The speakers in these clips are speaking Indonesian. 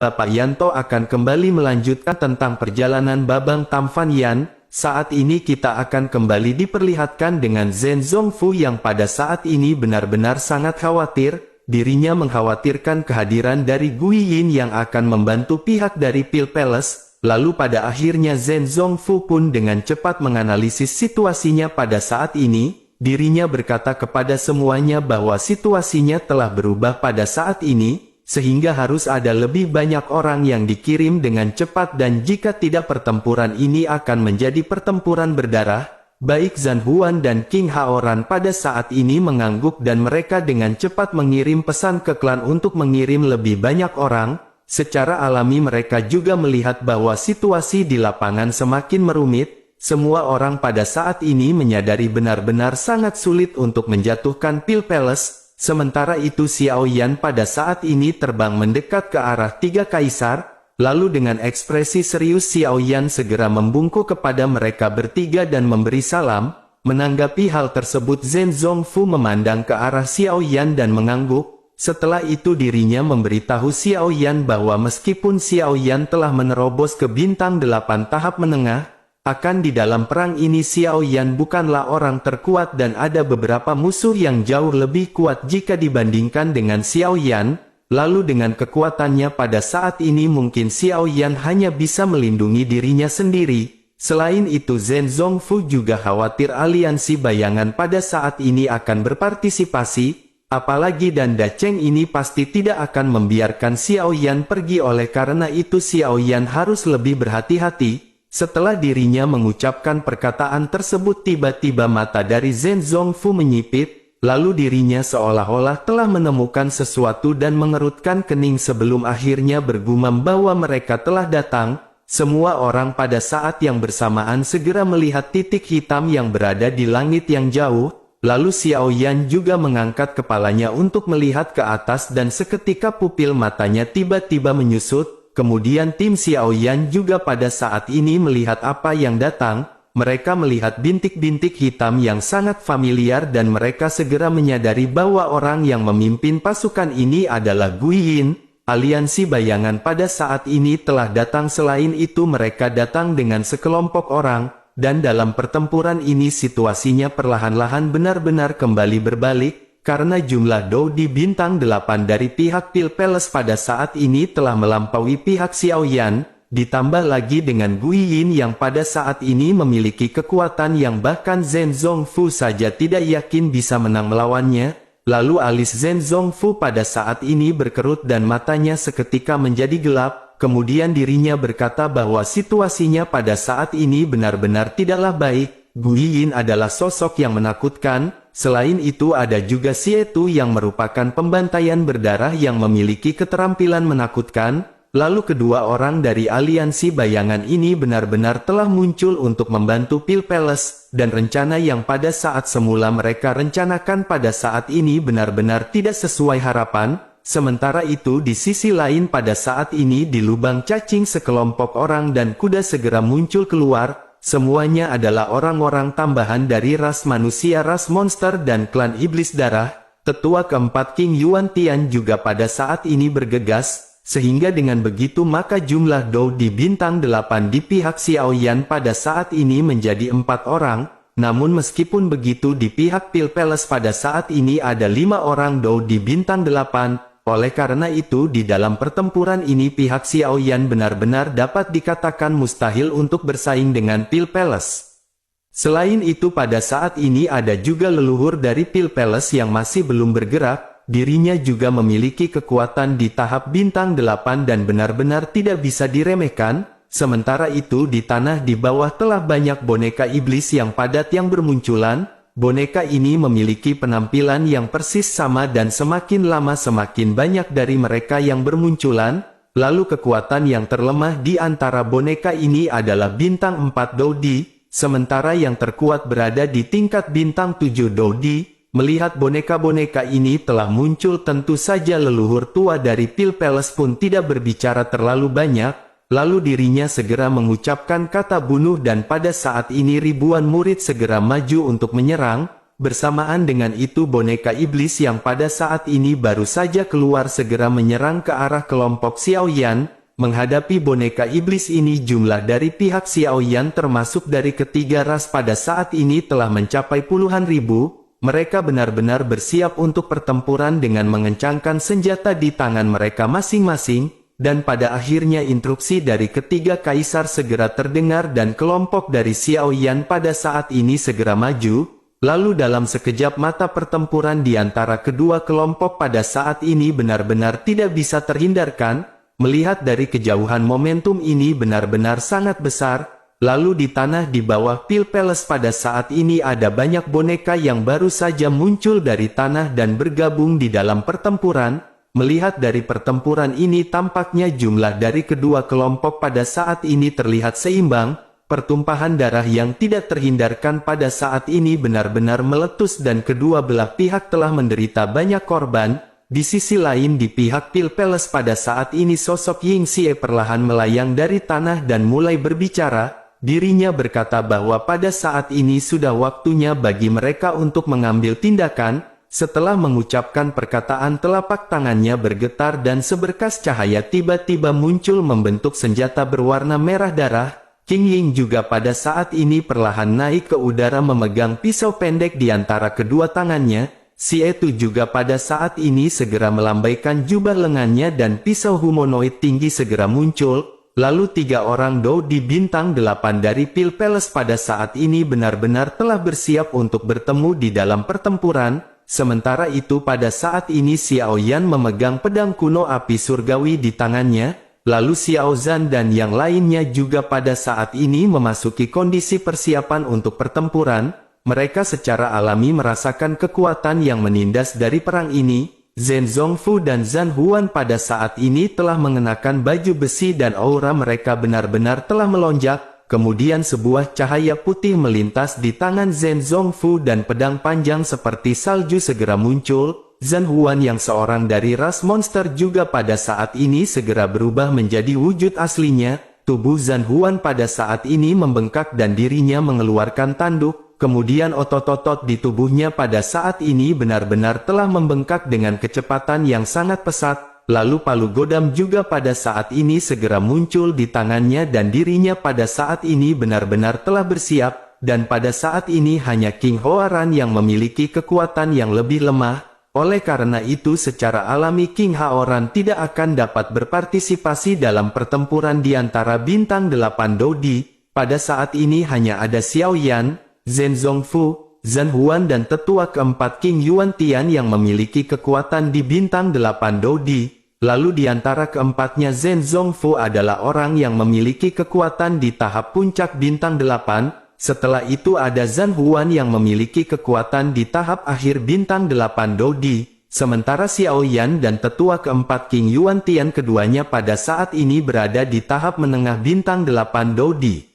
Bapak Yanto akan kembali melanjutkan tentang perjalanan Babang Tamfan Yan. Saat ini kita akan kembali diperlihatkan dengan Zhen Zongfu yang pada saat ini benar-benar sangat khawatir. Dirinya mengkhawatirkan kehadiran dari Gui Yin yang akan membantu pihak dari Pil Palace. Lalu pada akhirnya Zhen Zongfu pun dengan cepat menganalisis situasinya pada saat ini. Dirinya berkata kepada semuanya bahwa situasinya telah berubah pada saat ini, sehingga harus ada lebih banyak orang yang dikirim dengan cepat dan jika tidak pertempuran ini akan menjadi pertempuran berdarah. Baik Zhan Huan dan King Haoran pada saat ini mengangguk dan mereka dengan cepat mengirim pesan ke klan untuk mengirim lebih banyak orang. Secara alami mereka juga melihat bahwa situasi di lapangan semakin merumit. Semua orang pada saat ini menyadari benar-benar sangat sulit untuk menjatuhkan Pil Palace. Sementara itu Xiao Yan pada saat ini terbang mendekat ke arah tiga kaisar, lalu dengan ekspresi serius Xiao Yan segera membungkuk kepada mereka bertiga dan memberi salam. Menanggapi hal tersebut Zhen Zongfu memandang ke arah Xiao Yan dan mengangguk. Setelah itu dirinya memberitahu Xiao Yan bahwa meskipun Xiao Yan telah menerobos ke bintang 8 tahap menengah, akan di dalam perang ini Xiao Yan bukanlah orang terkuat dan ada beberapa musuh yang jauh lebih kuat jika dibandingkan dengan Xiao Yan. Lalu dengan kekuatannya pada saat ini mungkin Xiao Yan hanya bisa melindungi dirinya sendiri. Selain itu Zhen Zongfu juga khawatir aliansi bayangan pada saat ini akan berpartisipasi. Apalagi Danda Cheng ini pasti tidak akan membiarkan Xiao Yan pergi, oleh karena itu Xiao Yan harus lebih berhati-hati. Setelah dirinya mengucapkan perkataan tersebut tiba-tiba mata dari Zhen Zongfu menyipit, lalu dirinya seolah-olah telah menemukan sesuatu dan mengerutkan kening sebelum akhirnya bergumam bahwa mereka telah datang. Semua orang pada saat yang bersamaan segera melihat titik hitam yang berada di langit yang jauh, lalu Xiao Yan juga mengangkat kepalanya untuk melihat ke atas dan seketika pupil matanya tiba-tiba menyusut. Kemudian tim Xiao Yan juga pada saat ini melihat apa yang datang. Mereka melihat bintik-bintik hitam yang sangat familiar dan mereka segera menyadari bahwa orang yang memimpin pasukan ini adalah Gui Yin. Aliansi bayangan pada saat ini telah datang. Selain itu mereka datang dengan sekelompok orang, dan dalam pertempuran ini situasinya perlahan-lahan benar-benar kembali berbalik. Karena jumlah Dou di bintang 8 dari pihak Pil Palace pada saat ini telah melampaui pihak Xiao Yan, ditambah lagi dengan Gui Yin yang pada saat ini memiliki kekuatan yang bahkan Zhen Zongfu saja tidak yakin bisa menang melawannya. Lalu alis Zhen Zongfu pada saat ini berkerut dan matanya seketika menjadi gelap, kemudian dirinya berkata bahwa situasinya pada saat ini benar-benar tidaklah baik. Gui Yin adalah sosok yang menakutkan. Selain itu ada juga Xie Tu yang merupakan pembantaian berdarah yang memiliki keterampilan menakutkan. Lalu kedua orang dari aliansi bayangan ini benar-benar telah muncul untuk membantu Pil Palace, dan rencana yang pada saat semula mereka rencanakan pada saat ini benar-benar tidak sesuai harapan. Sementara itu di sisi lain pada saat ini di lubang cacing sekelompok orang dan kuda segera muncul keluar. Semuanya adalah orang-orang tambahan dari ras manusia, ras monster dan klan iblis darah. Tetua keempat King Yuan Tian juga pada saat ini bergegas, sehingga dengan begitu maka jumlah Dou di bintang 8 di pihak Xiao Yan pada saat ini menjadi 4 orang. Namun meskipun begitu di pihak Pil Palace pada saat ini ada 5 orang Dou di bintang 8. Oleh karena itu di dalam pertempuran ini pihak Xiao Yan benar-benar dapat dikatakan mustahil untuk bersaing dengan Pil Palace. Selain itu pada saat ini ada juga leluhur dari Pil Palace yang masih belum bergerak. Dirinya juga memiliki kekuatan di tahap bintang 8 dan benar-benar tidak bisa diremehkan. Sementara itu di tanah di bawah telah banyak boneka iblis yang padat yang bermunculan. Boneka ini memiliki penampilan yang persis sama dan semakin lama semakin banyak dari mereka yang bermunculan. Lalu kekuatan yang terlemah di antara boneka ini adalah bintang 4 Dodi, sementara yang terkuat berada di tingkat bintang 7 Dodi. Melihat boneka-boneka ini telah muncul tentu saja leluhur tua dari Pil Palace pun tidak berbicara terlalu banyak. Lalu dirinya segera mengucapkan kata bunuh dan pada saat ini ribuan murid segera maju untuk menyerang. Bersamaan dengan itu boneka iblis yang pada saat ini baru saja keluar segera menyerang ke arah kelompok Xiaoyan. Menghadapi boneka iblis ini jumlah dari pihak Xiaoyan termasuk dari ketiga ras pada saat ini telah mencapai puluhan ribu. Mereka benar-benar bersiap untuk pertempuran dengan mengencangkan senjata di tangan mereka masing-masing. Dan pada akhirnya instruksi dari ketiga kaisar segera terdengar dan kelompok dari Xiaoyan pada saat ini segera maju. Lalu dalam sekejap mata pertempuran di antara kedua kelompok pada saat ini benar-benar tidak bisa terhindarkan. Melihat dari kejauhan momentum ini benar-benar sangat besar. Lalu di tanah di bawah Pil Palace pada saat ini ada banyak boneka yang baru saja muncul dari tanah dan bergabung di dalam pertempuran. Melihat dari pertempuran ini tampaknya jumlah dari kedua kelompok pada saat ini terlihat seimbang. Pertumpahan darah yang tidak terhindarkan pada saat ini benar-benar meletus dan kedua belah pihak telah menderita banyak korban. Di sisi lain di pihak Pil Palace pada saat ini sosok Ying Xie perlahan melayang dari tanah dan mulai berbicara. Dirinya berkata bahwa pada saat ini sudah waktunya bagi mereka untuk mengambil tindakan. Setelah mengucapkan perkataan telapak tangannya bergetar dan seberkas cahaya tiba-tiba muncul membentuk senjata berwarna merah darah. King Ying juga pada saat ini perlahan naik ke udara memegang pisau pendek di antara kedua tangannya. Si itu juga pada saat ini segera melambaikan jubah lengannya dan pisau humanoid tinggi segera muncul. Lalu tiga orang Dou di bintang 8 dari Pil Palace pada saat ini benar-benar telah bersiap untuk bertemu di dalam pertempuran. Sementara itu pada saat ini Xiaoyan memegang pedang kuno api surgawi di tangannya. Lalu Xiao Zhan dan yang lainnya juga pada saat ini memasuki kondisi persiapan untuk pertempuran. Mereka secara alami merasakan kekuatan yang menindas dari perang ini. Zhen Zongfu dan Zhan Huan pada saat ini telah mengenakan baju besi dan aura mereka benar-benar telah melonjak. Kemudian sebuah cahaya putih melintas di tangan Zhen Zongfu dan pedang panjang seperti salju segera muncul. Zhan Huan yang seorang dari ras monster juga pada saat ini segera berubah menjadi wujud aslinya. Tubuh Zhan Huan pada saat ini membengkak dan dirinya mengeluarkan tanduk. Kemudian otot-otot di tubuhnya pada saat ini benar-benar telah membengkak dengan kecepatan yang sangat pesat. Lalu palu godam juga pada saat ini segera muncul di tangannya dan dirinya pada saat ini benar-benar telah bersiap. Dan pada saat ini hanya King Hoaran yang memiliki kekuatan yang lebih lemah. Oleh karena itu secara alami King Haoran tidak akan dapat berpartisipasi dalam pertempuran di antara bintang 8 Dodi. Pada saat ini hanya ada Xiaoyan, Zhen Zongfu, Zhan Huan dan tetua keempat King Yuan Tian yang memiliki kekuatan di bintang 8 Dodi. Lalu di antara keempatnya Zhen Zongfu adalah orang yang memiliki kekuatan di tahap puncak bintang 8. Setelah itu ada Zhan Huan yang memiliki kekuatan di tahap akhir bintang 8 Dodi. Sementara Xiaoyan dan tetua keempat King Yuan Tian keduanya pada saat ini berada di tahap menengah bintang 8 Dodi.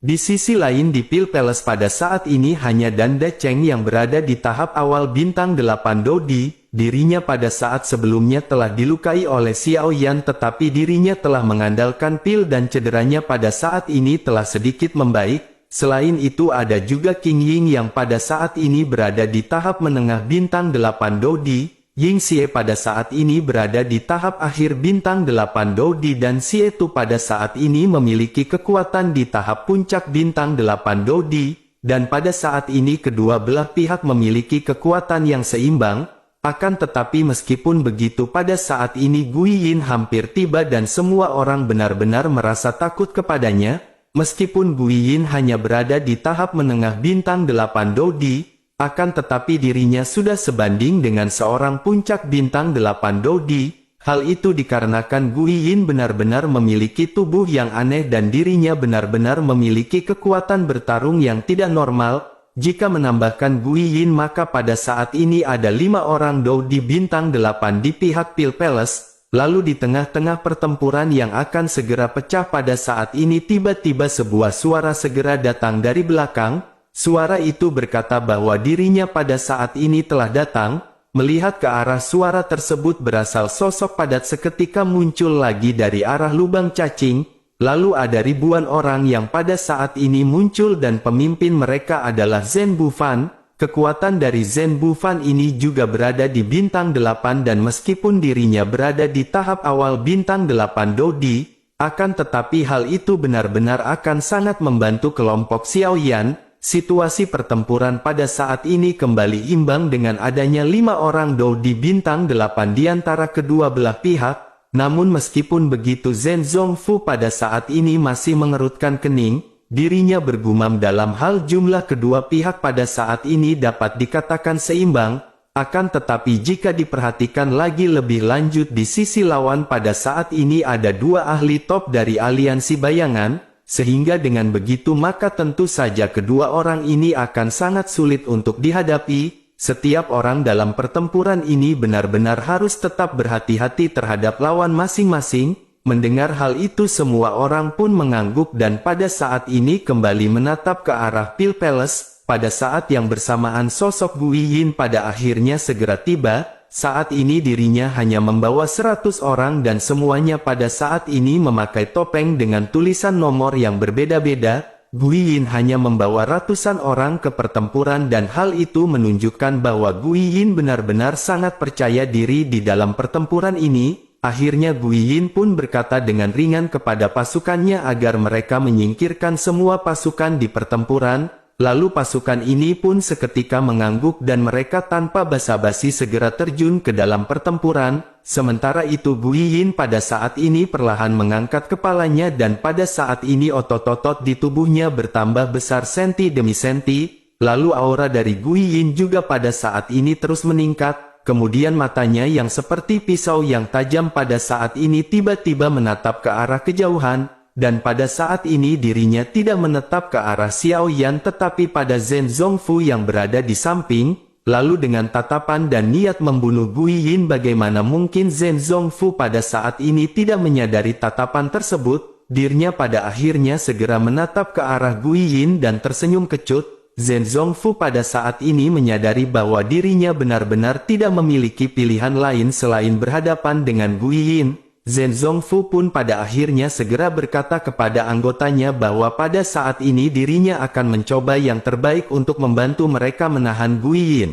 Di sisi lain di Pil Palace pada saat ini hanya Dan Decheng yang berada di tahap awal bintang 8 Dodi. Dirinya pada saat sebelumnya telah dilukai oleh Xiaoyan tetapi dirinya telah mengandalkan pil dan cederanya pada saat ini telah sedikit membaik. Selain itu ada juga King Ying yang pada saat ini berada di tahap menengah bintang 8 Dodi. Ying Xie pada saat ini berada di tahap akhir bintang 8 Dodi dan Xie Tu pada saat ini memiliki kekuatan di tahap puncak bintang 8 Dodi. Dan pada saat ini kedua belah pihak memiliki kekuatan yang seimbang. Akan tetapi meskipun begitu pada saat ini Gui Yin hampir tiba dan semua orang benar-benar merasa takut kepadanya. Meskipun Gui Yin hanya berada di tahap menengah bintang 8 Dodi, akan tetapi dirinya sudah sebanding dengan seorang puncak bintang 8 Dodi. Hal itu dikarenakan Gui Yin benar-benar memiliki tubuh yang aneh dan dirinya benar-benar memiliki kekuatan bertarung yang tidak normal. Jika menambahkan Gui Yin maka pada saat ini ada 5 orang Dodi bintang 8 di pihak Pil Palace. Lalu di tengah-tengah pertempuran yang akan segera pecah pada saat ini tiba-tiba sebuah suara segera datang dari belakang. Suara itu berkata bahwa dirinya pada saat ini telah datang. Melihat ke arah suara tersebut berasal sosok padat seketika muncul lagi dari arah lubang cacing. Lalu ada ribuan orang yang pada saat ini muncul dan pemimpin mereka adalah Zhen Bufan. kekuatan dari Zhen Bufan ini juga berada di bintang 8 dan meskipun dirinya berada di tahap awal bintang 8 Dodi, akan tetapi hal itu benar-benar akan sangat membantu kelompok Xiaoyan. Situasi pertempuran pada saat ini kembali imbang dengan adanya 5 orang Dodi bintang 8 di antara kedua belah pihak. Namun meskipun begitu Zhen Zongfu pada saat ini masih mengerutkan kening. Dirinya bergumam dalam hal jumlah kedua pihak pada saat ini dapat dikatakan seimbang, akan tetapi jika diperhatikan lagi lebih lanjut di sisi lawan pada saat ini ada 2 ahli top dari aliansi bayangan, sehingga dengan begitu maka tentu saja kedua orang ini akan sangat sulit untuk dihadapi. Setiap orang dalam pertempuran ini benar-benar harus tetap berhati-hati terhadap lawan masing-masing. Mendengar hal itu semua orang pun mengangguk dan pada saat ini kembali menatap ke arah Pil Palace. Pada saat yang bersamaan sosok Gu Yin pada akhirnya segera tiba. Saat ini dirinya hanya membawa 100 orang dan semuanya pada saat ini memakai topeng dengan tulisan nomor yang berbeda-beda. Gu Yin hanya membawa ratusan orang ke pertempuran dan hal itu menunjukkan bahwa Gu Yin benar-benar sangat percaya diri di dalam pertempuran ini. Akhirnya Gu Yin pun berkata dengan ringan kepada pasukannya agar mereka menyingkirkan semua pasukan di pertempuran, lalu pasukan ini pun seketika mengangguk dan mereka tanpa basa-basi segera terjun ke dalam pertempuran. Sementara itu Gu Yin pada saat ini perlahan mengangkat kepalanya dan pada saat ini otot-otot di tubuhnya bertambah besar senti demi senti, lalu aura dari Gu Yin juga pada saat ini terus meningkat. Kemudian matanya yang seperti pisau yang tajam pada saat ini tiba-tiba menatap ke arah kejauhan, dan pada saat ini dirinya tidak menetap ke arah Xiaoyan tetapi pada Zhen Zongfu yang berada di samping, lalu dengan tatapan dan niat membunuh Gu Yin bagaimana mungkin Zhen Zongfu pada saat ini tidak menyadari tatapan tersebut, dirinya pada akhirnya segera menatap ke arah Gu Yin dan tersenyum kecut. Zhen Zongfu pada saat ini menyadari bahwa dirinya benar-benar tidak memiliki pilihan lain selain berhadapan dengan Gu Yin. Zhen Zongfu pun pada akhirnya segera berkata kepada anggotanya bahwa pada saat ini dirinya akan mencoba yang terbaik untuk membantu mereka menahan Gu Yin.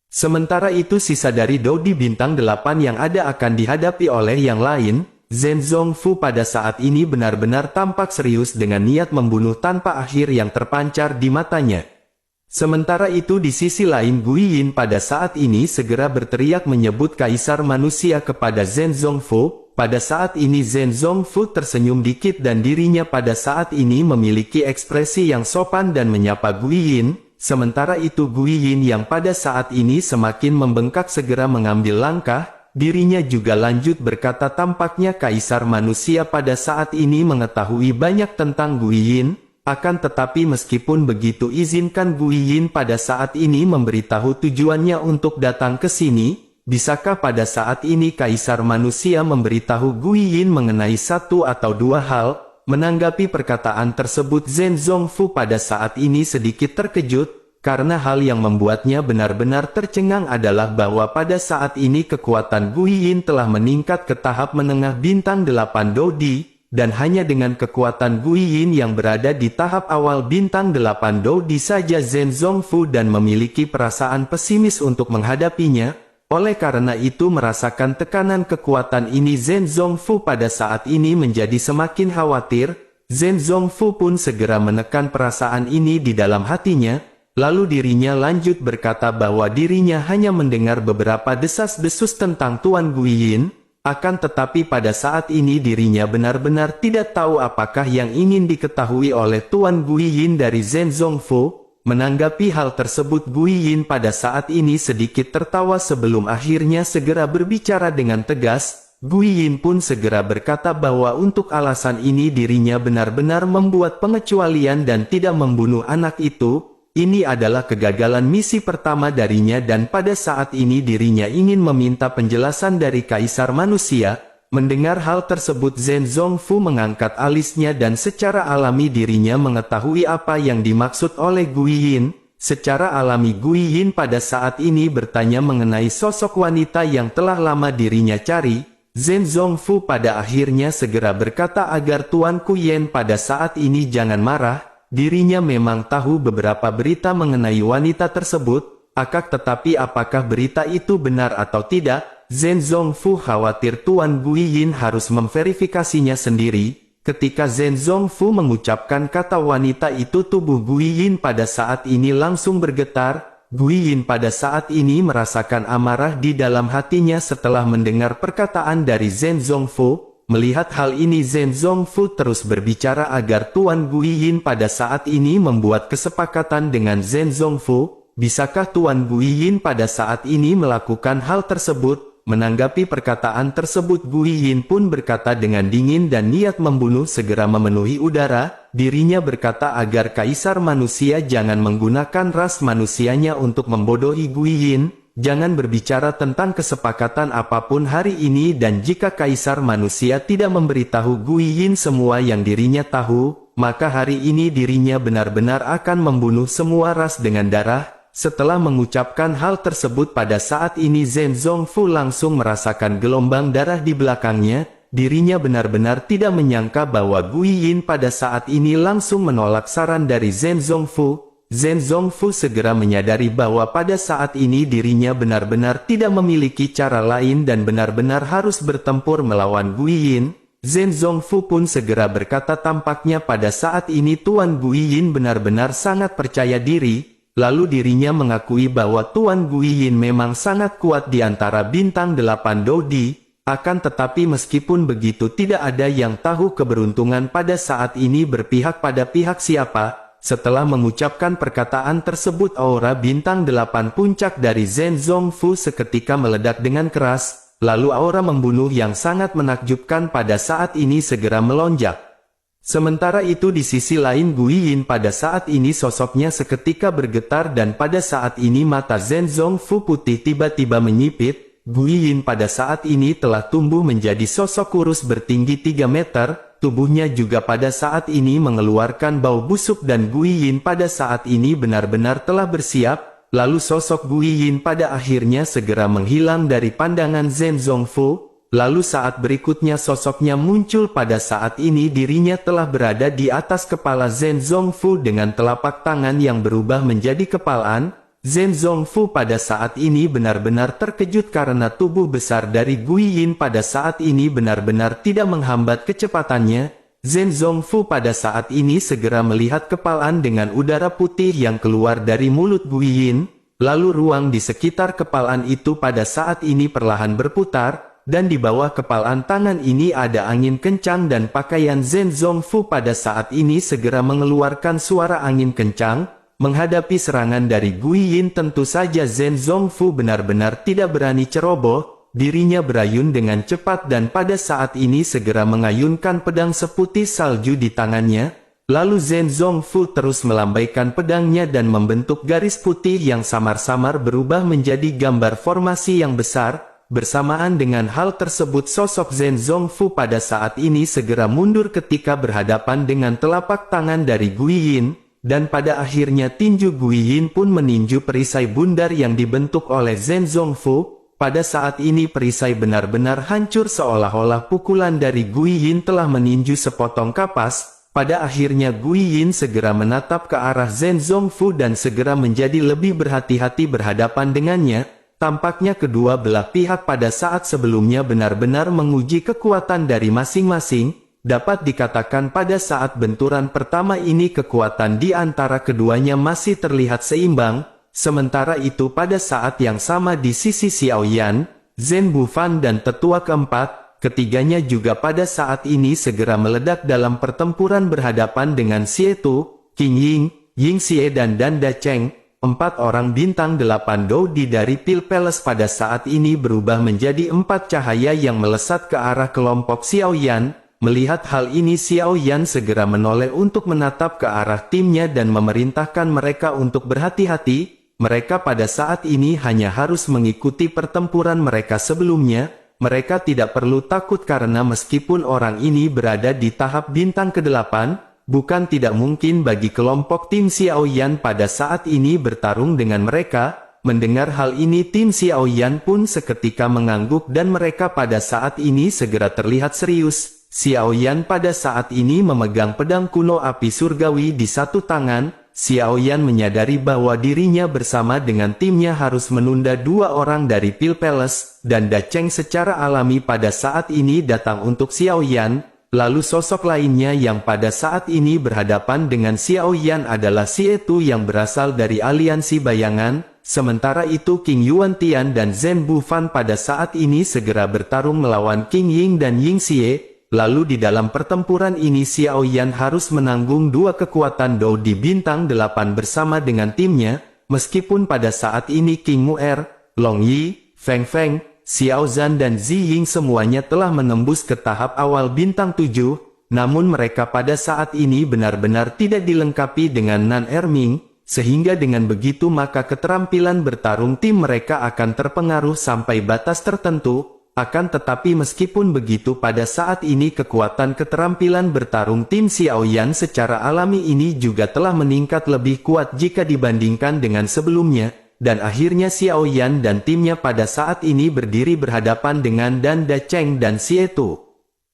Sementara itu sisa dari Dodi bintang 8 yang ada akan dihadapi oleh yang lain. Zhen Zongfu pada saat ini benar-benar tampak serius dengan niat membunuh tanpa akhir yang terpancar di matanya. Sementara itu di sisi lain Gu Yin pada saat ini segera berteriak menyebut Kaisar Manusia kepada Zhen Zongfu. Pada saat ini Zhen Zongfu tersenyum dikit dan dirinya pada saat ini memiliki ekspresi yang sopan dan menyapa Gu Yin. Sementara itu Gu Yin yang pada saat ini semakin membengkak segera mengambil langkah. Dirinya juga lanjut berkata tampaknya Kaisar Manusia pada saat ini mengetahui banyak tentang Gu Yin, akan tetapi meskipun begitu izinkan Gu Yin pada saat ini memberitahu tujuannya untuk datang ke sini, bisakah pada saat ini Kaisar Manusia memberitahu Gu Yin mengenai 1 atau 2 hal? Menanggapi perkataan tersebut Zhen Zongfu pada saat ini sedikit terkejut. Karena hal yang membuatnya benar-benar tercengang adalah bahwa pada saat ini kekuatan Gu Yin telah meningkat ke tahap menengah bintang 8 Dodi, dan hanya dengan kekuatan Gu Yin yang berada di tahap awal bintang 8 Dodi saja Zhen Zongfu dan memiliki perasaan pesimis untuk menghadapinya. Oleh karena itu merasakan tekanan kekuatan ini Zhen Zongfu pada saat ini menjadi semakin khawatir. Zhen Zongfu pun segera menekan perasaan ini di dalam hatinya. Lalu dirinya lanjut berkata bahwa dirinya hanya mendengar beberapa desas-desus tentang Tuan Gu Yin, akan tetapi pada saat ini dirinya benar-benar tidak tahu apakah yang ingin diketahui oleh Tuan Gu Yin dari Zhen Zongfu. Menanggapi hal tersebut Gu Yin pada saat ini sedikit tertawa sebelum akhirnya segera berbicara dengan tegas. Gu Yin pun segera berkata bahwa untuk alasan ini dirinya benar-benar membuat pengecualian dan tidak membunuh anak itu. Ini adalah kegagalan misi pertama darinya dan pada saat ini dirinya ingin meminta penjelasan dari Kaisar Manusia. Mendengar hal tersebut Zhen Zongfu mengangkat alisnya dan secara alami dirinya mengetahui apa yang dimaksud oleh Gu Yin. Secara alami Gu Yin pada saat ini bertanya mengenai sosok wanita yang telah lama dirinya cari. Zhen Zongfu pada akhirnya segera berkata agar Tuan Gu Yin pada saat ini jangan marah. dirinya memang tahu beberapa berita mengenai wanita tersebut, tetapi apakah berita itu benar atau tidak, Zhen Zongfu khawatir Tuan Guiyin harus memverifikasinya sendiri. Ketika Zhen Zongfu mengucapkan kata wanita itu, tubuh Guiyin pada saat ini langsung bergetar. Guiyin pada saat ini merasakan amarah di dalam hatinya setelah mendengar perkataan dari Zhen Zongfu. Melihat hal ini, Zhen Zongfu terus berbicara agar Tuan Guiyin pada saat ini membuat kesepakatan dengan Zhen Zongfu. Bisakah Tuan Guiyin pada saat ini melakukan hal tersebut? Menanggapi perkataan tersebut, Guiyin pun berkata dengan dingin dan niat membunuh segera memenuhi udara. Dirinya berkata agar kaisar manusia jangan menggunakan ras manusianya untuk membodohi Guiyin. Jangan berbicara tentang kesepakatan apapun hari ini, dan jika kaisar manusia tidak memberitahu Guiyin semua yang dirinya tahu, maka hari ini dirinya benar-benar akan membunuh semua ras dengan darah. Setelah mengucapkan hal tersebut, pada saat ini Zhen Zongfu langsung merasakan gelombang darah di belakangnya. Dirinya benar-benar tidak menyangka bahwa Guiyin pada saat ini langsung menolak saran dari Zhen Zongfu. Zhen Zongfu segera menyadari bahwa pada saat ini dirinya benar-benar tidak memiliki cara lain dan benar-benar harus bertempur melawan Guiyin. Zhen Zongfu pun segera berkata, tampaknya pada saat ini Tuan Guiyin benar-benar sangat percaya diri. Lalu dirinya mengakui bahwa Tuan Guiyin memang sangat kuat di antara bintang 8 Dodi. Tetapi meskipun begitu, tidak ada yang tahu keberuntungan pada saat ini berpihak pada pihak siapa. Setelah mengucapkan perkataan tersebut, aura bintang 8 puncak dari Zhen Zongfu seketika meledak dengan keras. Lalu aura membunuh yang sangat menakjubkan pada saat ini segera melonjak. Sementara itu di sisi lain, Guiyin pada saat ini sosoknya seketika bergetar, dan pada saat ini mata Zhen Zongfu putih tiba-tiba menyipit. Guiyin pada saat ini telah tumbuh menjadi sosok kurus bertinggi 3 meter, tubuhnya juga pada saat ini mengeluarkan bau busuk, dan Guiyin pada saat ini benar-benar telah bersiap. Lalu sosok Guiyin pada akhirnya segera menghilang dari pandangan Zhen Zongfu. Lalu saat berikutnya sosoknya muncul. Pada saat ini dirinya telah berada di atas kepala Zhen Zongfu dengan telapak tangan yang berubah menjadi kepalaan. Zhen Zongfu pada saat ini benar-benar terkejut karena tubuh besar dari Guiyin pada saat ini benar-benar tidak menghambat kecepatannya. Zhen Zongfu pada saat ini segera melihat kepalaan dengan udara putih yang keluar dari mulut Guiyin. Lalu ruang di sekitar kepalaan itu pada saat ini perlahan berputar. Dan di bawah kepalaan tangan ini ada angin kencang, dan pakaian Zhen Zongfu pada saat ini segera mengeluarkan suara angin kencang. Menghadapi serangan dari Guiyin, tentu saja Zhen Zongfu benar-benar tidak berani ceroboh. Dirinya berayun dengan cepat dan pada saat ini segera mengayunkan pedang seputih salju di tangannya. Lalu Zhen Zongfu terus melambaikan pedangnya dan membentuk garis putih yang samar-samar berubah menjadi gambar formasi yang besar. Bersamaan dengan hal tersebut, sosok Zhen Zongfu pada saat ini segera mundur ketika berhadapan dengan telapak tangan dari Guiyin, dan pada akhirnya tinju Guiyin pun meninju perisai bundar yang dibentuk oleh Zhen Zongfu. Pada saat ini perisai benar-benar hancur seolah-olah pukulan dari Guiyin telah meninju sepotong kapas. Pada akhirnya Guiyin segera menatap ke arah Zhen Zongfu dan segera menjadi lebih berhati-hati berhadapan dengannya. Tampaknya kedua belah pihak pada saat sebelumnya benar-benar menguji kekuatan dari masing-masing. Dapat dikatakan pada saat benturan pertama ini kekuatan di antara keduanya masih terlihat seimbang. Sementara itu pada saat yang sama di sisi Xiaoyan, Zhen Bufan dan tetua keempat, ketiganya juga pada saat ini segera meledak dalam pertempuran berhadapan dengan Xie Tu, Qing Ying, Ying Xie dan Danda Cheng. 4 orang bintang 8 Dodi dari Pil Palace pada saat ini berubah menjadi 4 cahaya yang melesat ke arah kelompok Xiaoyan. Melihat hal ini, Xiaoyan segera menoleh untuk menatap ke arah timnya dan memerintahkan mereka untuk berhati-hati. Mereka pada saat ini hanya harus mengikuti pertempuran mereka sebelumnya. Mereka tidak perlu takut karena meskipun orang ini berada di tahap bintang ke-8, bukan tidak mungkin bagi kelompok tim Xiaoyan pada saat ini bertarung dengan mereka. Mendengar hal ini, tim Xiaoyan pun seketika mengangguk dan mereka pada saat ini segera terlihat serius. Xiao Yan pada saat ini memegang pedang kuno api surgawi di satu tangan. Xiao Yan menyadari bahwa dirinya bersama dengan timnya harus menunda dua orang dari Pil Palace, dan Da Cheng secara alami pada saat ini datang untuk Xiao Yan. Lalu sosok lainnya yang pada saat ini berhadapan dengan Xiao Yan adalah Xie Tu yang berasal dari aliansi bayangan. Sementara itu King Yuan Tian dan Zhen Bufan pada saat ini segera bertarung melawan King Ying dan Ying Xie. Lalu di dalam pertempuran ini Xiao Yan harus menanggung dua kekuatan Dou di bintang 8 bersama dengan timnya. Meskipun pada saat ini King Mu'er, Long Yi, Feng Feng, Xiao Zhan dan Zi Ying semuanya telah menembus ke tahap awal bintang 7, namun mereka pada saat ini benar-benar tidak dilengkapi dengan Nan Erming. Sehingga dengan begitu maka keterampilan bertarung tim mereka akan terpengaruh sampai batas tertentu. Akan tetapi meskipun begitu pada saat ini kekuatan keterampilan bertarung tim Xiao Yan secara alami ini juga telah meningkat lebih kuat jika dibandingkan dengan sebelumnya. Dan akhirnya Xiao Yan dan timnya pada saat ini berdiri berhadapan dengan Dan Da Cheng dan Xie Tu.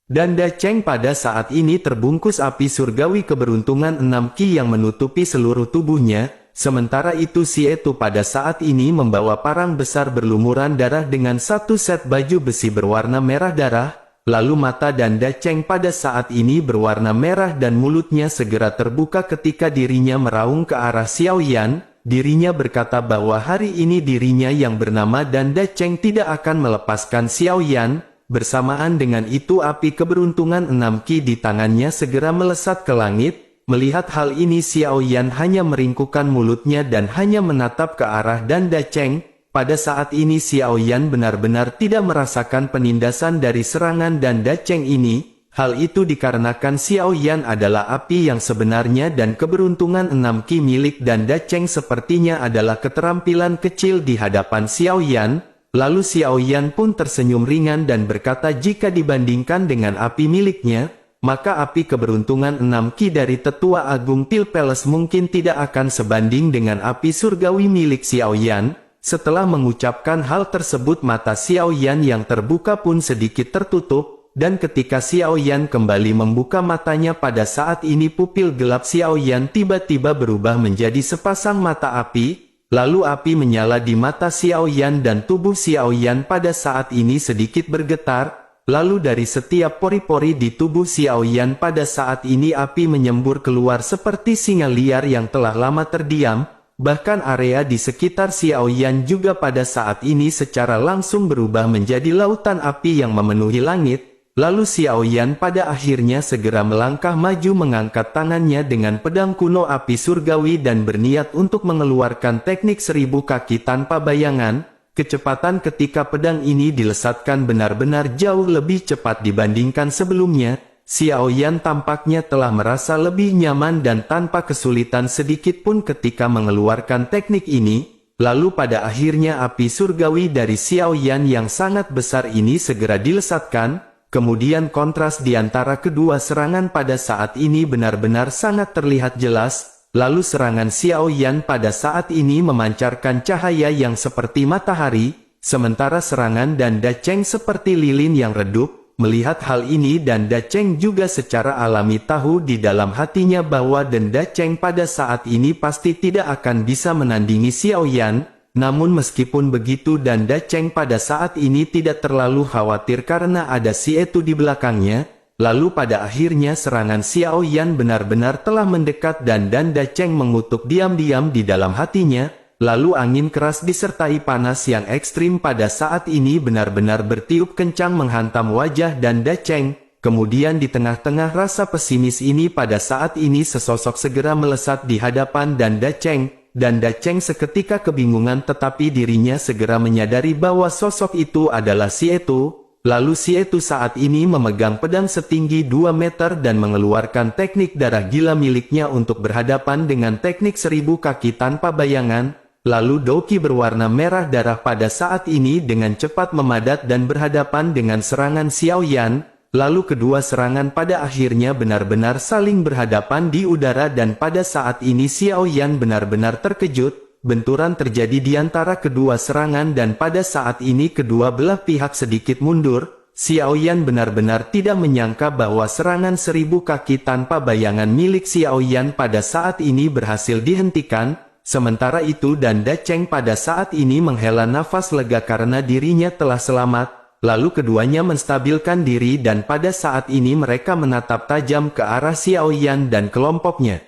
Dan Da Cheng pada saat ini terbungkus api surgawi keberuntungan 6 Ki yang menutupi seluruh tubuhnya. Sementara itu Xie Tu pada saat ini membawa parang besar berlumuran darah dengan satu set baju besi berwarna merah darah. Lalu mata Dan Da Cheng pada saat ini berwarna merah dan mulutnya segera terbuka ketika dirinya meraung ke arah Xiao Yan. Dirinya berkata bahwa hari ini dirinya yang bernama Dan Da Cheng tidak akan melepaskan Xiao Yan. Bersamaan dengan itu api keberuntungan 6 Ki di tangannya segera melesat ke langit. Melihat hal ini Xiao Yan hanya meringkukkan mulutnya dan hanya menatap ke arah Dan Da Cheng. Pada saat ini Xiao Yan benar-benar tidak merasakan penindasan dari serangan Dan Da Cheng ini. Hal itu dikarenakan Xiao Yan adalah api yang sebenarnya dan keberuntungan 6 Ki milik Dan Da Cheng sepertinya adalah keterampilan kecil di hadapan Xiao Yan. Lalu Xiao Yan pun tersenyum ringan dan berkata jika dibandingkan dengan api miliknya, maka api keberuntungan 6 Ki dari Tetua Agung Pil Palace mungkin tidak akan sebanding dengan api surgawi milik Xiao Yan. Setelah mengucapkan hal tersebut mata Xiao Yan yang terbuka pun sedikit tertutup, dan ketika Xiao Yan kembali membuka matanya pada saat ini pupil gelap Xiao Yan tiba-tiba berubah menjadi sepasang mata api. Lalu api menyala di mata Xiao Yan dan tubuh Xiao Yan pada saat ini sedikit bergetar. Lalu dari setiap pori-pori di tubuh Xiao Yan pada saat ini api menyembur keluar seperti singa liar yang telah lama terdiam. Bahkan area di sekitar Xiao Yan juga pada saat ini secara langsung berubah menjadi lautan api yang memenuhi langit. Lalu Xiao Yan pada akhirnya segera melangkah maju mengangkat tangannya dengan pedang kuno api surgawi dan berniat untuk mengeluarkan teknik 1000 kaki tanpa bayangan. Kecepatan ketika pedang ini dilesatkan benar-benar jauh lebih cepat dibandingkan sebelumnya. Xiao Yan tampaknya telah merasa lebih nyaman dan tanpa kesulitan sedikit pun ketika mengeluarkan teknik ini. Lalu pada akhirnya api surgawi dari Xiao Yan yang sangat besar ini segera dilesatkan. Kemudian kontras di antara kedua serangan pada saat ini benar-benar sangat terlihat jelas. Lalu serangan Xiao Yan pada saat ini memancarkan cahaya yang seperti matahari, sementara serangan Dan Da Cheng seperti lilin yang redup. Melihat hal ini Dan Da Cheng juga secara alami tahu di dalam hatinya bahwa Dan Da Cheng pada saat ini pasti tidak akan bisa menandingi Xiao Yan. Namun meskipun begitu Dan Da Cheng pada saat ini tidak terlalu khawatir karena ada Xie Tu di belakangnya. Lalu pada akhirnya serangan Xiao Yan benar-benar telah mendekat dan Dan Da Cheng mengutuk diam-diam di dalam hatinya. Lalu angin keras disertai panas yang ekstrim pada saat ini benar-benar bertiup kencang menghantam wajah Dan Da Cheng. Kemudian di tengah-tengah rasa pesimis ini pada saat ini sesosok segera melesat di hadapan Dan Da Cheng. Dan Da Cheng seketika kebingungan tetapi dirinya segera menyadari bahwa sosok itu adalah Xie Tu. Lalu Xie Tu saat ini memegang pedang setinggi 2 meter dan mengeluarkan teknik darah gila miliknya untuk berhadapan dengan teknik 1000 kaki tanpa bayangan. Lalu Douki berwarna merah darah pada saat ini dengan cepat memadat dan berhadapan dengan serangan Xiao Yan. Lalu kedua serangan pada akhirnya benar-benar saling berhadapan di udara dan pada saat ini Xiao Yan benar-benar terkejut. Benturan terjadi di antara kedua serangan dan pada saat ini kedua belah pihak sedikit mundur. Xiaoyan benar-benar tidak menyangka bahwa serangan 1000 kaki tanpa bayangan milik Xiaoyan pada saat ini berhasil dihentikan. Sementara itu Danda Cheng pada saat ini menghela nafas lega karena dirinya telah selamat. Lalu keduanya menstabilkan diri dan pada saat ini mereka menatap tajam ke arah Xiaoyan dan kelompoknya.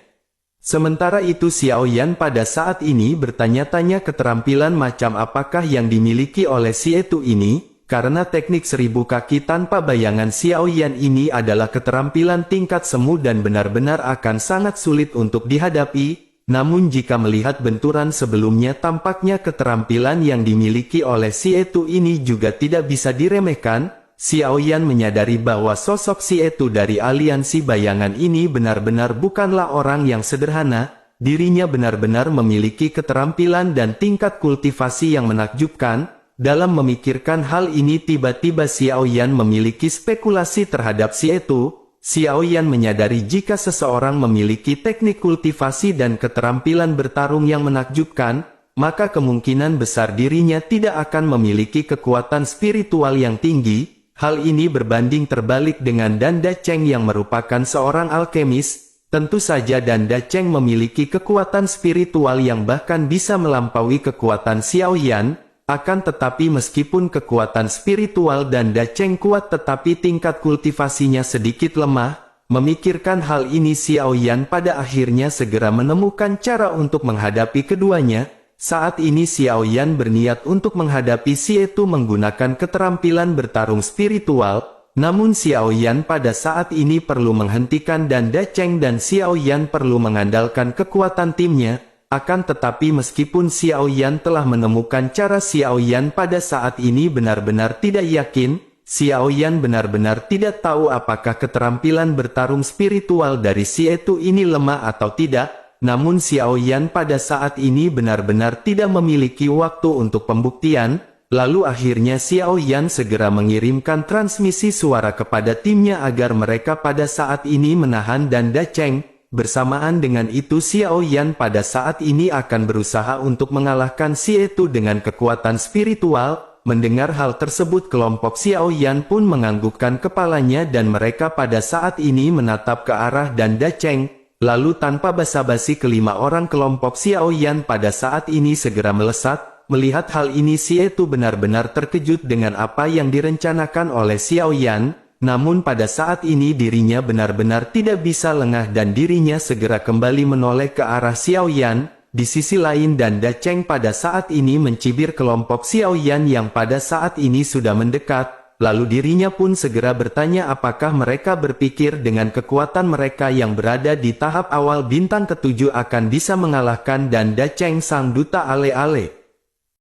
Sementara itu Xiaoyan pada saat ini bertanya-tanya keterampilan macam apakah yang dimiliki oleh si Etu ini. Karena teknik 1000 kaki tanpa bayangan Xiaoyan ini adalah keterampilan tingkat semu dan benar-benar akan sangat sulit untuk dihadapi. Namun jika melihat benturan sebelumnya tampaknya keterampilan yang dimiliki oleh si Etu ini juga tidak bisa diremehkan. Xiaoyan menyadari bahwa sosok si Etu dari aliansi bayangan ini benar-benar bukanlah orang yang sederhana. Dirinya benar-benar memiliki keterampilan dan tingkat kultivasi yang menakjubkan. Dalam memikirkan hal ini tiba-tiba Xiaoyan memiliki spekulasi terhadap si Etu. Xiaoyan menyadari jika seseorang memiliki teknik kultivasi dan keterampilan bertarung yang menakjubkan, maka kemungkinan besar dirinya tidak akan memiliki kekuatan spiritual yang tinggi. Hal ini berbanding terbalik dengan Danda Cheng yang merupakan seorang alkemis. Tentu saja Danda Cheng memiliki kekuatan spiritual yang bahkan bisa melampaui kekuatan Xiaoyan. Akan tetapi meskipun kekuatan spiritual Danda Cheng kuat tetapi tingkat kultivasinya sedikit lemah, memikirkan hal ini Xiaoyan pada akhirnya segera menemukan cara untuk menghadapi keduanya. Saat ini Xiaoyan berniat untuk menghadapi si Etu menggunakan keterampilan bertarung spiritual, namun Xiaoyan pada saat ini perlu menghentikan Danda Cheng dan Xiaoyan perlu mengandalkan kekuatan timnya. Akan tetapi meskipun Xiaoyan telah menemukan cara Xiaoyan pada saat ini benar-benar tidak yakin, Xiaoyan benar-benar tidak tahu apakah keterampilan bertarung spiritual dari si Etu ini lemah atau tidak, namun Xiaoyan pada saat ini benar-benar tidak memiliki waktu untuk pembuktian, lalu akhirnya Xiaoyan segera mengirimkan transmisi suara kepada timnya agar mereka pada saat ini menahan Danda Cheng. Bersamaan dengan itu Xiaoyan pada saat ini akan berusaha untuk mengalahkan si Etu dengan kekuatan spiritual. Mendengar hal tersebut kelompok Xiaoyan pun menganggukkan kepalanya dan mereka pada saat ini menatap ke arah Danda Cheng. Lalu tanpa basa-basi kelima orang kelompok Xiaoyan pada saat ini segera melesat. Melihat hal ini si Etu benar-benar terkejut dengan apa yang direncanakan oleh Xiaoyan. Namun pada saat ini dirinya benar-benar tidak bisa lengah dan dirinya segera kembali menoleh ke arah Xiaoyan. Di sisi lain Danda Cheng pada saat ini mencibir kelompok Xiaoyan yang pada saat ini sudah mendekat. Lalu dirinya pun segera bertanya apakah mereka berpikir dengan kekuatan mereka yang berada di tahap awal bintang ketujuh akan bisa mengalahkan Danda Cheng sang duta ale-ale.